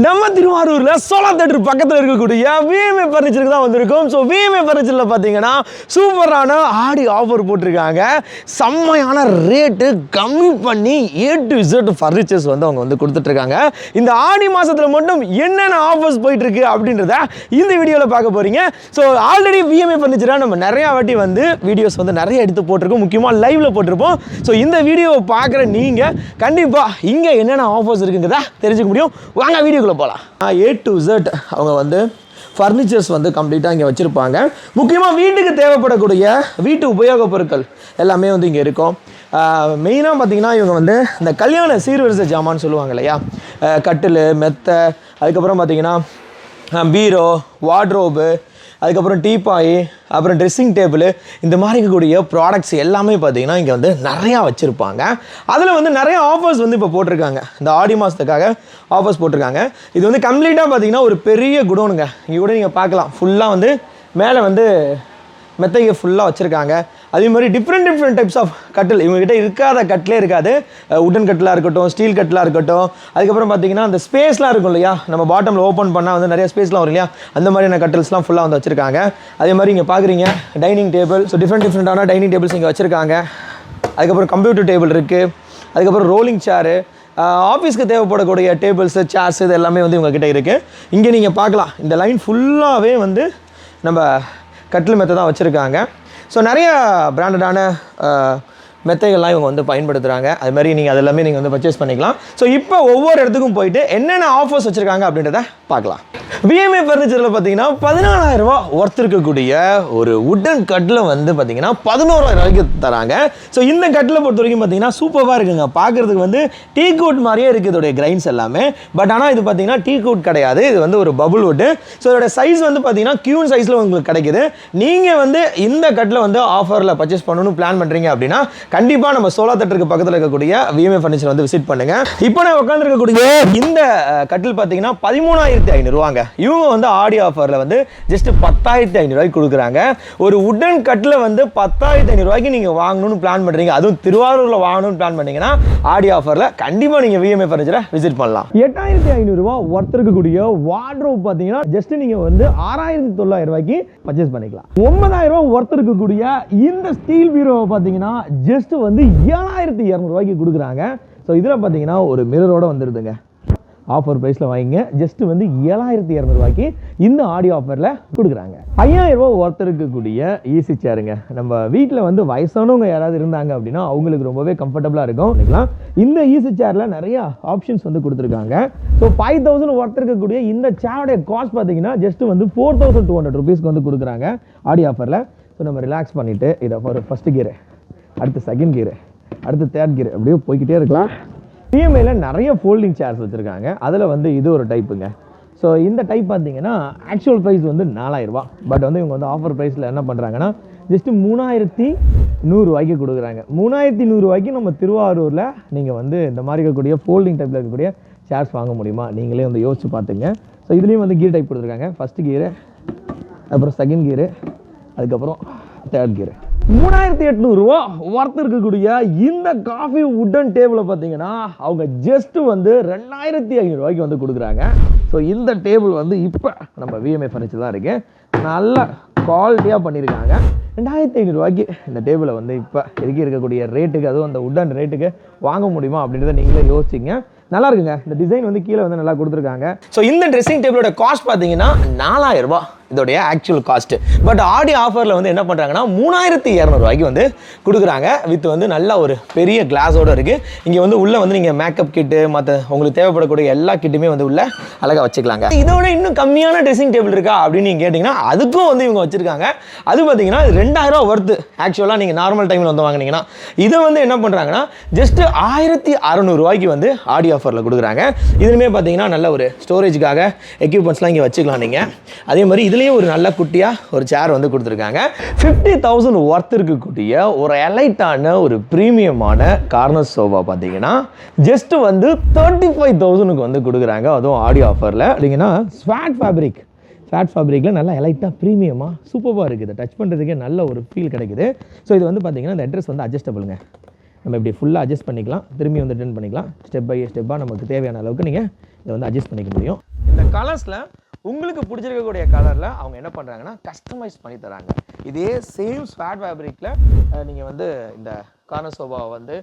நம்ம திருவாரூர்ல சோலா தியேட்டர் பக்கத்தில் இருக்கக்கூடிய விஎம்ஏ ஃபர்னிச்சருக்கு தான் வந்திருக்கோம். ஸோ விஎம்ஏ ஃபர்னிச்சரில் பார்த்தீங்கன்னா சூப்பரான ஆடி ஆஃபர் போட்டிருக்காங்க. செம்மையான ரேட்டு கம்மி பண்ணி A to Z ஃபர்னிச்சர்ஸ் வந்து அவங்க வந்து கொடுத்துட்ருக்காங்க. இந்த ஆடி மாதத்தில் மட்டும் என்னென்ன ஆஃபர்ஸ் போயிட்டுருக்கு அப்படின்றத இந்த வீடியோவில் பார்க்க போகிறீங்க. ஸோ ஆல்ரெடி விஎம்ஏ ஃபர்னிச்சராக நம்ம நிறையா வாட்டி வந்து வீடியோஸ் வந்து நிறைய எடுத்து போட்டிருக்கோம், முக்கியமாக லைவில் போட்டிருப்போம். ஸோ இந்த வீடியோவை பார்க்குற நீங்கள் கண்டிப்பாக இங்கே என்னென்ன ஆஃபர்ஸ் இருக்குங்கிறத தெரிஞ்சுக்க முடியும். வாங்க வீடியோக்குள்ளே போகலாம். A to Z அவங்க வந்து ஃபர்னிச்சர்ஸ் வந்து கம்ப்ளீட்டாக இங்கே வச்சுருப்பாங்க. முக்கியமாக வீட்டுக்கு தேவைப்படக்கூடிய வீட்டு உபயோகப் பொருட்கள் எல்லாமே வந்து இங்கே இருக்கும். மெயினாக பார்த்தீங்கன்னா இவங்க வந்து இந்த கல்யாண சீர்வரிசை ஜாமான்னு சொல்லுவாங்க இல்லையா, கட்டில், மெத்தை, அதுக்கப்புறம் பார்த்தீங்கன்னா பீரோ, வார்ட்ரோபு, அதுக்கப்புறம் டீப்பாய், அப்புறம் ட்ரெஸ்ஸிங் டேபிள், இந்த மாதிரி இருக்கக்கூடிய ப்ராடக்ட்ஸ் எல்லாமே பார்த்தீங்கன்னா இங்கே வந்து நிறையா வச்சுருப்பாங்க. அதில் வந்து நிறைய ஆஃபர்ஸ் வந்து இப்போ போட்டிருக்காங்க. இந்த ஆடி மாதத்துக்காக ஆஃபர்ஸ் போட்டிருக்காங்க. இது வந்து கம்ப்ளீட்டாக பார்த்தீங்கன்னா ஒரு பெரிய குடோனுங்க. இங்கே கூட நீங்கள் பார்க்கலாம், ஃபுல்லாக வந்து மேலே வந்து மெத்தையை ஃபுல்லாக வச்சுருக்காங்க. அதே மாதிரி டிஃப்ரெண்ட் டைப்ஸ் ஆஃப் கட்டில் இவங்ககிட்ட இருக்காத கட்டிலே இருக்காது. உட்டன் கட்டிலாக இருக்கட்டும், ஸ்டீல் கட்டிலாக இருக்கட்டும், அதுக்கப்புறம் பார்த்தீங்கன்னா அந்த ஸ்பேஸ்லாம் இருக்கும் இல்லையா, நம்ம பாட்டமில் ஓப்பன் பண்ணால் வந்து நிறைய ஸ்பேஸ்லாம் வரும் இல்லையா, அந்த மாதிரியான கட்டில்ஸ்லாம் ஃபுல்லாக வந்து வச்சுருக்காங்க. அதே மாதிரி இங்கே பார்க்குறீங்க டைனிங் டேபிள். ஸோ டிஃப்ரெண்டான டைனிங் டேபிள்ஸ் இங்கே வச்சுருக்காங்க. அதுக்கப்புறம் கம்ப்யூட்டர் டேபிள் இருக்குது. அதுக்கப்புறம் ரோலிங் சேரு, ஆஃபீஸ்க்கு தேவைப்படக்கூடிய டேபிள்ஸு, சேர்ஸ், இது எல்லாமே வந்து இவங்ககிட்ட இருக்குது. இங்கே நீங்கள் பார்க்கலாம், இந்த லைன் ஃபுல்லாகவே வந்து நம்ம கட்டில் மெத்தை தான் வச்சுருக்காங்க. ஸோ நிறைய பிராண்டடான மெத்தைகள்லாம் இவங்க வந்து பயன்படுத்துகிறாங்க. அது மாதிரி நீங்கள் அதெல்லாமே நீங்கள் வந்து பர்ச்சேஸ் பண்ணிக்கலாம். ஸோ இப்போ ஒவ்வொரு இடத்துக்கும் போயிட்டு என்னென்ன ஆஃபர்ஸ் வச்சுருக்காங்க அப்படின்றத பார்க்கலாம். விஎம்ஏ ஃபர்னிச்சரில் பார்த்தீங்கன்னா 14,000 ரூபா ஒர்த் இருக்கக்கூடிய ஒரு உட்டன் கட்டில் வந்து பார்த்தீங்கன்னா 11,000 ரூபாய்க்கு தராங்க. ஸோ இந்த கட்டில் பொறுத்த வரைக்கும் பார்த்தீங்கன்னா சூப்பராக இருக்குங்க. பார்க்குறதுக்கு வந்து டீ கூட் மாதிரியே இருக்குது இதோடைய கிரைன்ஸ் எல்லாமே. பட் ஆனால் இது பார்த்தீங்கன்னா டீ கூட் கிடையாது, இது வந்து ஒரு பபுள் வுட்டு. ஸோ இதோட சைஸ் வந்து பார்த்தீங்கன்னா கியூன் சைஸில் உங்களுக்கு கிடைக்குது. நீங்கள் வந்து இந்த கட்டில் வந்து ஆஃபரில் பர்ச்சேஸ் பண்ணணும்னு பிளான் பண்ணுறீங்க அப்படின்னா கண்டிப்பாக நம்ம சோலா தியேட்டருக்கு பக்கத்தில் இருக்கக்கூடிய விஎம்ஏ ஃபர்னிச்சர் வந்து விசிட் பண்ணுங்கள். இப்போ நான் உட்காந்துருக்கக்கூடிய இந்த கட்டில் பார்த்தீங்கன்னா 13,500 ரூபாங்க. இவங்க வந்து ஆடி ஆஃபரில் வந்து ஜஸ்ட் 10,500 ரூபாய்க்கு கொடுக்குறாங்க. ஒரு உட்டன் கட்டில் வந்து 10,500 ரூபாய்க்கு நீங்கள் வாங்கணும்னு பிளான் பண்ணுறீங்க, அதுவும் திருவாரூரில் வாங்கணும்னு பிளான் பண்ணீங்கன்னா ஆடி ஆஃபரில் கண்டிப்பாக நீங்கள் விஎம்ஏ ஃபர்னிச்சரை விசிட் பண்ணலாம். 8,500 ரூபா ஒர்த் இருக்கக்கூடிய வார்ட்ரோப் பார்த்தீங்கன்னா ஜஸ்ட் நீங்கள் வந்து 6,900 ரூபாய்க்கு பர்ச்சேஸ் பண்ணிக்கலாம். 9,000 ரூபா ஒர்த் இருக்கக்கூடிய இந்த ஸ்டீல் பீரோவை பார்த்தீங்கன்னா ஜஸ்ட் வந்து 7,200 ரூபாய்க்கு கொடுக்குறாங்க. ஸோ இதில் பார்த்தீங்கன்னா ஒரு மிரரோட வந்துடுதுங்க. ஆஃபர் ப்ரைஸில் வாங்கிங்க, ஜஸ்ட் வந்து 7,200 ரூபாய்க்கு இந்த ஆடி ஆஃபரில் கொடுக்குறாங்க. 5,000 ரூபா ஒர்த் இருக்கக்கூடிய ஈஸி சேருங்க. நம்ம வீட்டில் வந்து வயசானவங்க யாராவது இருந்தாங்க அப்படின்னா அவங்களுக்கு ரொம்பவே கம்ஃபர்டபுளாக இருக்கும். இந்த ஈஸி சேரில் நிறைய ஆப்ஷன்ஸ் வந்து கொடுத்துருக்காங்க. ஸோ 5,000 ஒர்த் இருக்கக்கூடிய இந்த சேரோடைய காஸ்ட் பார்த்தீங்கன்னா ஜஸ்ட் வந்து 4,200 ருபீஸ்க்கு வந்து கொடுக்குறாங்க ஆடி ஆஃபரில். ஸோ நம்ம ரிலாக்ஸ் பண்ணிவிட்டு இதை ஒரு ஃபஸ்ட்டு கீரு, அடுத்து செகண்ட் கீரு, அடுத்து தேர்ட் கீரு, அப்படியே போய்கிட்டே இருக்கலாம். விஎம்ஏல நிறைய ஃபோல்டிங் சேர்ஸ் வச்சுருக்காங்க. அதில் வந்து இது ஒரு டைப்புங்க. ஸோ இந்த டைப் பார்த்தீங்கன்னா ஆக்சுவல் ப்ரைஸ் வந்து 4,000 ரூபா. பட் வந்து இவங்க வந்து ஆஃபர் ப்ரைஸில் என்ன பண்ணுறாங்கன்னா ஜஸ்ட்டு 3,100 ரூபாய்க்கு கொடுக்குறாங்க. 3,100 ரூபாய்க்கு நம்ம திருவாரூரில் நீங்கள் வந்து இந்த மாதிரி இருக்கக்கூடிய ஃபோல்டிங் டைப்பில் இருக்கக்கூடிய சேர்ஸ் வாங்க முடியுமா? நீங்களே வந்து யோசிச்சு பார்த்துங்க. ஸோ இதுலேயும் வந்து கீர் டைப் கொடுத்துருக்காங்க. ஃபஸ்ட்டு கீரு, அப்புறம் செகண்ட் கீரு, அதுக்கப்புறம் தேர்ட் கீரு. 3,800 ரூபா ஒர்த் இருக்கக்கூடிய இந்த காஃபி உட்டன் டேபிளை பார்த்தீங்கன்னா அவங்க ஜஸ்ட் வந்து 2,500 ரூபாய்க்கு வந்து கொடுக்குறாங்க. ஸோ இந்த டேபிள் வந்து இப்போ நம்ம விஎம்ஏ ஃபர்னிச்சர் தான் இருக்குது, நல்ல குவாலிட்டியாக பண்ணியிருக்காங்க. 2,500 ரூபாய்க்கு இந்த டேபிளை வந்து இப்போ இருக்கக்கூடிய ரேட்டுக்கு, அதுவும் அந்த உட்டன் ரேட்டுக்கு வாங்க முடியுமா அப்படின்றத நீங்களே யோசிச்சிங்க. நல்லா இருக்குங்க. இந்த டிசைன் வந்து கீழே வந்து நல்லா கொடுத்துருக்காங்க. ஸோ இந்த ட்ரெஸ்ஸிங் டேபிளோட காஸ்ட் பார்த்தீங்கன்னா 4,000 ரூபா இதோடைய ஆக்சுவல் காஸ்ட்டு. பட் ஆடி ஆஃபரில் வந்து என்ன பண்ணுறாங்கன்னா 3,200 ரூபாய்க்கு வந்து கொடுக்குறாங்க. வித் வந்து நல்ல ஒரு பெரிய கிளாஸோடு இருக்குது. இங்கே வந்து உள்ளே வந்து நீங்கள் மேக்கப் கிட்டு, மற்ற உங்களுக்கு தேவைப்படக்கூடிய எல்லா கிட்டுமே வந்து உள்ள அழகாக வச்சுக்கலாங்க. இதோட இன்னும் கம்மியான ட்ரெஸ்ஸிங் டேபிள் இருக்கா அப்படின்னு நீங்கள் கேட்டிங்கன்னா அதுக்கும் வந்து இவங்க வச்சுருக்காங்க. அது பார்த்தீங்கன்னா 2,000 ரூபா ஒர்த்து. ஆக்சுவலாக நீங்கள் நார்மல் டைமில் வந்து வாங்கினீங்கன்னா இதை வந்து என்ன பண்ணுறாங்கன்னா ஜஸ்ட் 1,600 ரூபாய்க்கு வந்து ஆடி ஆஃபரில் கொடுக்குறாங்க. இதுலையுமே பார்த்தீங்கன்னா நல்ல ஒரு ஸ்டோரேஜுக்காக எக்யூப்மெண்ட்ஸ்லாம் இங்கே வச்சுக்கலாம் நீங்கள். அதே மாதிரி இதுலேயும் ஒரு நல்ல குட்டியாக ஒரு சேர் வந்து கொடுத்துருக்காங்க. 50,000 ஒர்த் இருக்கக்கூடிய ஒரு எலைட்டான ஒரு ப்ரீமியமான கார்னர் சோஃபா பார்த்தீங்கன்னா ஜஸ்ட் வந்து 35,000க்கு வந்து கொடுக்குறாங்க. அதுவும் ஆடி ஆஃபரில் இல்லைங்கன்னா ஸ்வாட் ஃபேப்ரிக்கில் நல்லா எலைட்டாக ப்ரீமியமாக சூப்பராக இருக்குது. டச் பண்ணுறதுக்கே நல்ல ஒரு ஃபீல் கிடைக்குது. ஸோ இது வந்து பார்த்தீங்கன்னா இந்த அட்ரஸ் வந்து அட்ஜஸ்டபிளுங்க. நம்ம இப்படி ஃபுல்லாக அட்ஜஸ்ட் பண்ணிக்கலாம், திரும்பி வந்து ரிட்டர்ன் பண்ணிக்கலாம். ஸ்டெப் பை ஸ்டெப்பாக நமக்கு தேவையான அளவுக்கு நீங்கள் இதை வந்து அட்ஜஸ்ட் பண்ணிக்க முடியும். இந்த கலர்ஸில் உங்களுக்கு பிடிச்சிருக்கக்கூடிய கலரில் அவங்க என்ன பண்ணுறாங்கன்னா கஸ்டமைஸ் பண்ணி தராங்க. இதே சேம் ஸ்வாட் ஃபேப்ரிக்கில் நீங்கள் வந்து இந்த கார்னர் சோஃபாவை வந்து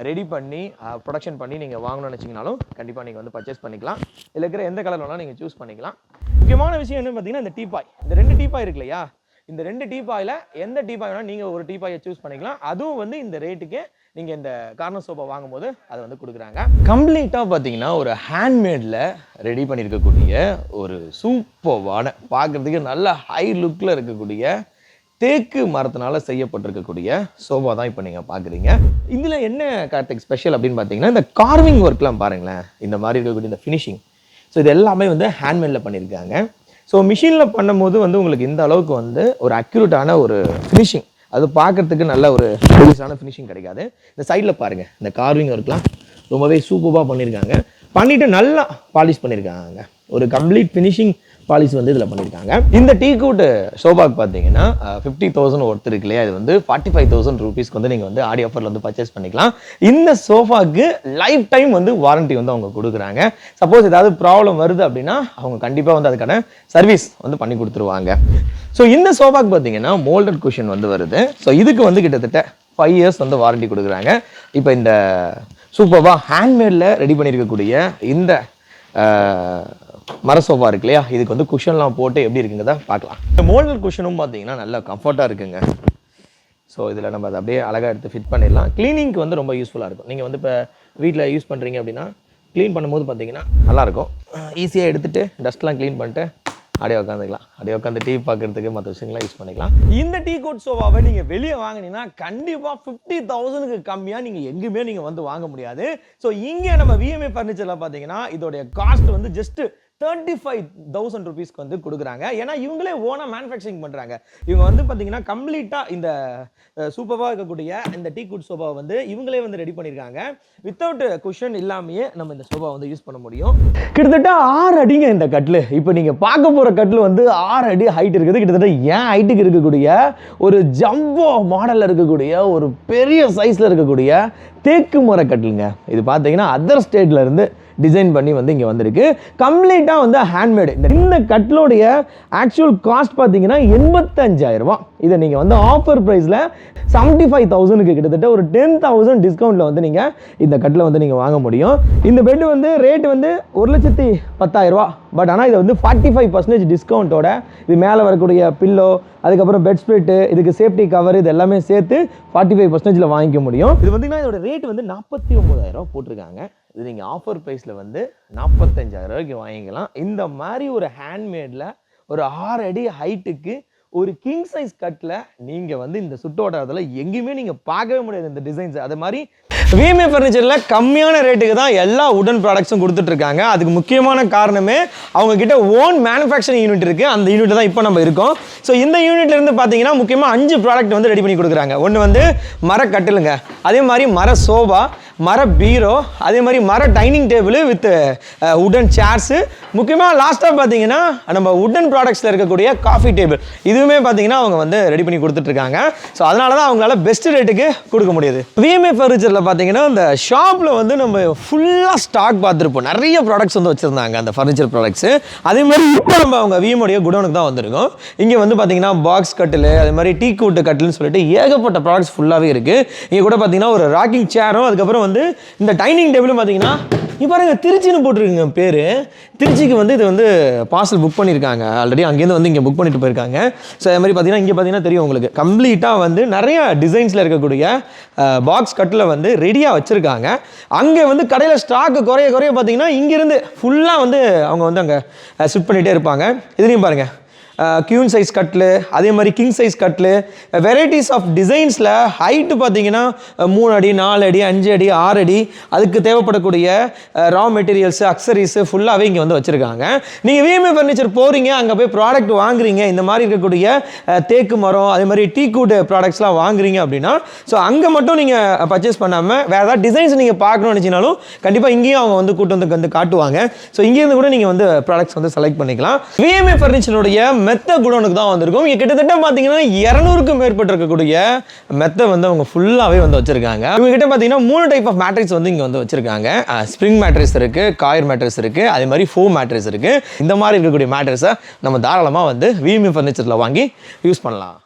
ரெடி பண்ணி ப்ரொடக்ஷன் பண்ணி நீங்கள் வாங்கணும்னு நினச்சிங்கனாலும் கண்டிப்பாக நீங்கள் வந்து பர்ச்சேஸ் பண்ணிக்கலாம். இதில் இருக்கிற எந்த கலர் வேணாலும் நீங்கள் சூஸ் பண்ணிக்கலாம். முக்கியமான விஷயம் என்னன்னு பார்த்தீங்கன்னா இந்த டீபாய், இந்த 2 டீபாய் இருக்கு இல்லையா, இந்த 2 டீபாயில் எந்த டீபாய் வேணாலும் நீங்கள் ஒரு டீபாயை சூஸ் பண்ணிக்கலாம். அதுவும் வந்து இந்த ரேட்டுக்கே நீங்கள் இந்த கார்னர் சோஃபா வாங்கும்போது அதை வந்து கொடுக்குறாங்க. கம்ப்ளீட்டாக பார்த்தீங்கன்னா ஒரு ஹேண்ட்மேடில் ரெடி பண்ணியிருக்கக்கூடிய ஒரு சூப்பர்வான பார்க்குறதுக்கு நல்ல ஹை லுக்கில் இருக்கக்கூடிய தேக்கு மரத்தினால செய்யப்பட்டிருக்கக்கூடிய சோஃபா தான் இப்போ நீங்கள் பார்க்குறீங்க. இதில் என்ன கார்த்திக் ஸ்பெஷல் அப்படின்னு பார்த்தீங்கன்னா இந்த கார்விங் ஒர்க்லாம் பாருங்களேன், இந்த மாதிரி இருக்கக்கூடிய இந்த ஃபினிஷிங். ஸோ இது எல்லாமே வந்து ஹேண்ட்மேடில் பண்ணியிருக்காங்க. ஸோ மிஷினில் பண்ணும்போது வந்து உங்களுக்கு இந்த அளவுக்கு வந்து ஒரு அக்யூரேட்டான ஒரு ஃபினிஷிங், அது பார்க்குறதுக்கு நல்ல ஒரு ப்ரொடியூஸான ஃபினிஷிங் கிடைக்காது. இந்த சைடில் பாருங்கள், இந்த கார்விங் ஒர்க்லாம் ரொம்பவே சூப்பராக பண்ணியிருக்காங்க. பண்ணிவிட்டு நல்லா பாலிஷ் பண்ணியிருக்காங்க. ஒரு கம்ப்ளீட் ஃபினிஷிங் பாலிஷ் வந்து இதில் பண்ணியிருக்காங்க. இந்த டீக்கூட் சோஃபாக்கு பார்த்தீங்கன்னா 50,000 ஒர்த் இருக்கு இல்லையா, இது வந்து 45,000 ரூபீஸ்க்கு வந்து நீங்கள் வந்து ஆடி ஆஃபரில் வந்து பர்ச்சேஸ் பண்ணிக்கலாம். இந்த சோஃபாக்கு லைஃப் டைம் வந்து வாரண்டி வந்து அவங்க கொடுக்குறாங்க. சப்போஸ் ஏதாவது ப்ராப்ளம் வருது அப்படின்னா அவங்க கண்டிப்பாக வந்து அதுக்கான சர்வீஸ் வந்து பண்ணி கொடுத்துருவாங்க. ஸோ இந்த சோஃபாக்கு பார்த்தீங்கன்னா மோல்டட் குஷன் வந்து வருது. ஸோ இதுக்கு வந்து கிட்டத்தட்ட 5 இயர்ஸ் வந்து வாரண்டி கொடுக்குறாங்க. இப்போ இந்த சூப்பராக ஹேண்ட்மேடில் ரெடி பண்ணியிருக்கக்கூடிய இந்த மர சோஃபா இருக்கு இல்லையா, இதுக்கு வந்து குஷன்லாம் போட்டு எப்படி இருக்குங்கிறத பார்க்கலாம். இந்த மோல்டட் குஷனும் பார்த்தீங்கன்னா நல்லா கம்ஃபர்ட்டாக இருக்குங்க. ஸோ இதில் நம்ம அதை அப்படியே அழகாக எடுத்து ஃபிட் பண்ணிடலாம். க்ளீனிங்க்கு வந்து ரொம்ப யூஸ்ஃபுல்லாக இருக்கும். நீங்கள் வந்து இப்போ வீட்டில் யூஸ் பண்ணுறீங்க அப்படின்னா க்ளீன் பண்ணும்போது பார்த்தீங்கன்னா நல்லாயிருக்கும். ஈஸியாக எடுத்துகிட்டு டஸ்ட்லாம் க்ளீன் பண்ணிட்டு அப்படியே உட்காந்துக்கலாம். அப்படியே உட்காந்து டிவி பார்க்குறதுக்கு மற்ற விஷயங்கள்லாம் யூஸ் பண்ணிக்கலாம். இந்த டீக்கூட் சோஃபாவை நீங்கள் வெளியே வாங்கினீங்கன்னா கண்டிப்பாக 50,000க்கு கம்மியாக நீங்கள் எங்கேயுமே நீங்கள் வந்து வாங்க முடியாது. ஸோ இங்கே நம்ம விஎம்ஏ ஃபர்னிச்சரில் பார்த்தீங்கன்னா இதோடைய காஸ்ட் வந்து ஜஸ்ட்டு 35,000 ரூபீஸ்க்கு வந்து கொடுக்குறாங்க. ஏன்னா இவங்களே ஓனாக மேனுஃபேக்சரிங் பண்ணுறாங்க. இவங்க வந்து பார்த்தீங்கன்னா கம்ப்ளீட்டாக இந்த சூப்பராக இருக்கக்கூடிய இந்த டீக்கூட் சோஃபாவை வந்து இவங்களே வந்து ரெடி பண்ணியிருக்காங்க. வித்தவுட் குஷன் இல்லாமையே நம்ம இந்த சோஃபா வந்து யூஸ் பண்ண முடியும். கிட்டத்தட்ட 6 அடிங்க இந்த கட்டில். இப்போ நீங்கள் பார்க்க போகிற கட்டில் வந்து 6 அடி ஹைட் இருக்குது. கிட்டத்தட்ட ஏன் ஹைட்டுக்கு இருக்கக்கூடிய ஒரு ஜம்போ மாடலில் இருக்கக்கூடிய ஒரு பெரிய சைஸில் இருக்கக்கூடிய தேக்கு மர கட்டிலுங்க. இது பார்த்தீங்கன்னா அதர் ஸ்டேட்ல இருந்து டிசைன் பண்ணி வந்து இங்கே வந்திருக்கு. கம்ப்ளீட்டாக வந்து ஹேண்ட்மேடு. இந்த கட்டிலோடைய ஆக்சுவல் காஸ்ட் பார்த்தீங்கன்னா 85,000 ரூபாய். இதை நீங்கள் வந்து ஆஃபர் ப்ரைஸில் 75,000க்கு கிட்டத்தட்ட ஒரு 10,000 டிஸ்கவுண்ட்டில் வந்து நீங்கள் இந்த கட்டில் வந்து நீங்கள் வாங்க முடியும். இந்த பெட் வந்து ரேட் வந்து 1,10,000 ரூபா. பட் ஆனால் இதை வந்து 45% டிஸ்கவுண்ட்டோட இது மேலே வரக்கூடிய பில்லோ, அதுக்கப்புறம் பெட் ஸ்ப்ரெட்டு, இதுக்கு சேஃப்டி கவர், இது எல்லாமே சேர்த்து 45%ல் வாங்கிக்க முடியும். இது பார்த்தீங்கன்னா இதோட ரேட் வந்து 49,000 ரூபா போட்டிருக்காங்க. இது நீங்கள் ஆஃபர் ப்ரைஸில் வந்து 45,000 ரூபாய்க்கு வாங்கிக்கலாம். இந்த மாதிரி ஒரு ஹேண்ட்மேடில் ஒரு 6 அடி ஹைட்டுக்கு ஒரு கிங் சைஸ் கட்டில் நீங்கள் வந்து இந்த சுட்டோட்டத்தில் எங்கேயுமே நீங்கள் பார்க்கவே முடியாது இந்த டிசைன்ஸ். அது மாதிரி விஎம்ஏ ஃபர்னிச்சரில் கம்மியான ரேட்டுக்கு தான் எல்லா உடன் ப்ராடக்ட்ஸும் கொடுத்துட்ருக்காங்க. அதுக்கு முக்கியமான காரணமே அவங்கக்கிட்ட ஓன் மேனுஃபேக்சரிங் யூனிட் இருக்குது. அந்த யூனிட் தான் இப்போ நம்ம இருக்கோம். ஸோ இந்த யூனிட்லேருந்து பார்த்தீங்கன்னா முக்கியமாக 5 ப்ராடக்ட் வந்து ரெடி பண்ணி கொடுக்குறாங்க. ஒன்று வந்து மர கட்டிலுங்க, அதே மாதிரி மர சோஃபா, மர பீரோ, அதே மாதிரி மர டைனிங் டேபிள் வித் உடன் சேர்ஸு, முக்கியமாக லாஸ்ட்டாக பார்த்தீங்கன்னா நம்ம உடன் ப்ராடக்ட்ஸில் இருக்கக்கூடிய காஃபி டேபிள், இதுவுமே பார்த்தீங்கன்னா அவங்க வந்து ரெடி பண்ணி கொடுத்துட்ருக்காங்க. ஸோ அதனால தான் அவங்களால பெஸ்ட் ரேட்டுக்கு கொடுக்க முடியுது. விஎம்ஏ ஃபர்னிச்சரில் பார்த்தீங்கன்னா இந்த ஷாப்பில் வந்து நம்ம ஃபுல்லாக ஸ்டாக் பார்த்துருப்போம். நிறைய ப்ராடக்ட்ஸ் வந்து வச்சுருந்தாங்க அந்த ஃபர்னிச்சர் ப்ராடக்ட்ஸு. அதே மாதிரி இப்போ நம்ம அவங்க விஎம்ஓடைய குடோனுக்கு தான் வந்திருக்கோம். இங்கே வந்து பார்த்தீங்கன்னா பாக்ஸ் கட்டில், அதே மாதிரி டீ கூட்டு கட்டில்னு சொல்லிட்டு ஏகப்பட்ட ப்ராடக்ட்ஸ் ஃபுல்லாகவே இருக்குது. இங்கே கூட பார்த்தீங்கன்னா ஒரு ராக்கிங் சேரும், அதுக்கப்புறம் வந்து இந்த டைனிங் டேபிளும் பார்த்தீங்கன்னா இப்போ பாருங்க திருச்சின்னு போட்டிருக்குங்க பேர். திருச்சிக்கு வந்து இது வந்து பார்சல் புக் பண்ணியிருக்காங்க ஆல்ரெடி. அங்கேருந்து வந்து இங்கே புக் பண்ணிட்டு போயிருக்காங்க. ஸோ அதே மாதிரி பார்த்தீங்கன்னா இங்கே பார்த்தீங்கன்னா தெரியும் உங்களுக்கு கம்ப்ளீட்டாக வந்து நிறைய டிசைன்ஸில் இருக்கக்கூடிய பாக்ஸ் கட்டில் வந்து ரெடியாக வச்சுருக்காங்க. அங்கே வந்து கடையில் ஸ்டாக்கு குறைய பார்த்தீங்கன்னா இங்கேருந்து ஃபுல்லாக வந்து அவங்க வந்து அங்கே ஷிஃப்ட் பண்ணிகிட்டே இருப்பாங்க. இதுலேயும் பாருங்கள் கியூன் சைஸ் கட்டில், அதே மாதிரி கிங் சைஸ் கட்டில், வெரைட்டிஸ் ஆஃப் டிசைன்ஸில் ஹைட்டு பார்த்தீங்கன்னா 3 அடி 4 அடி 5 அடி 6 அடி அதுக்கு தேவைப்படக்கூடிய ரா மெட்டீரியல்ஸு, அக்சரிஸு ஃபுல்லாகவே இங்கே வந்து வச்சுருக்காங்க. நீங்கள் விஎம்ஏ ஃபர்னிச்சர் போகிறீங்க, அங்கே போய் ப்ராடக்ட் வாங்குறீங்க, இந்த மாதிரி இருக்கக்கூடிய தேக்கு மரம், அதே மாதிரி டீ கூட் ப்ராடக்ட்ஸ்லாம் வாங்குறீங்க அப்படின்னா ஸோ அங்கே மட்டும் நீங்கள் பர்ச்சேஸ் பண்ணாமல் வேறு ஏதாவது டிசைன்ஸ் நீங்கள் பார்க்கணும்னு நினச்சினாலும் கண்டிப்பாக இங்கேயும் அவங்க வந்து கூட்டு வந்து காட்டுவாங்க. ஸோ இங்கேருந்து கூட நீங்கள் வந்து ப்ராடக்ட்ஸ் வந்து செலக்ட் பண்ணிக்கலாம். விஎம்ஏ ஃபர்னிச்சருடைய மெத்த குடோனுக்கு தான் வந்திருக்கும். இங்கே கிட்டத்தட்ட பார்த்தீங்கன்னா 200க்கும் மேற்பட்டு இருக்கக்கூடிய மெத்தை வந்து அவங்க ஃபுல்லாகவே வந்து வச்சிருக்காங்க. இவங்க கிட்ட பார்த்தீங்கன்னா 3 டைப் ஆஃப் மேட்ரிக்ஸ் வந்து இங்கே வந்து வச்சிருக்காங்க. ஸ்ப்ரிங் மேட்ரிக்ஸ் இருக்கு, காயர் மேட்ரிக்ஸ் இருக்கு, அதே மாதிரி ஃபோம் மேட்ரிக்ஸ் இருக்கு. இந்த மாதிரி இருக்கக்கூடிய மேட்ரிக்ஸை நம்ம தாராளமாக வந்து விஎம்ஏ ஃபர்னிச்சரில் வாங்கி யூஸ் பண்ணலாம்.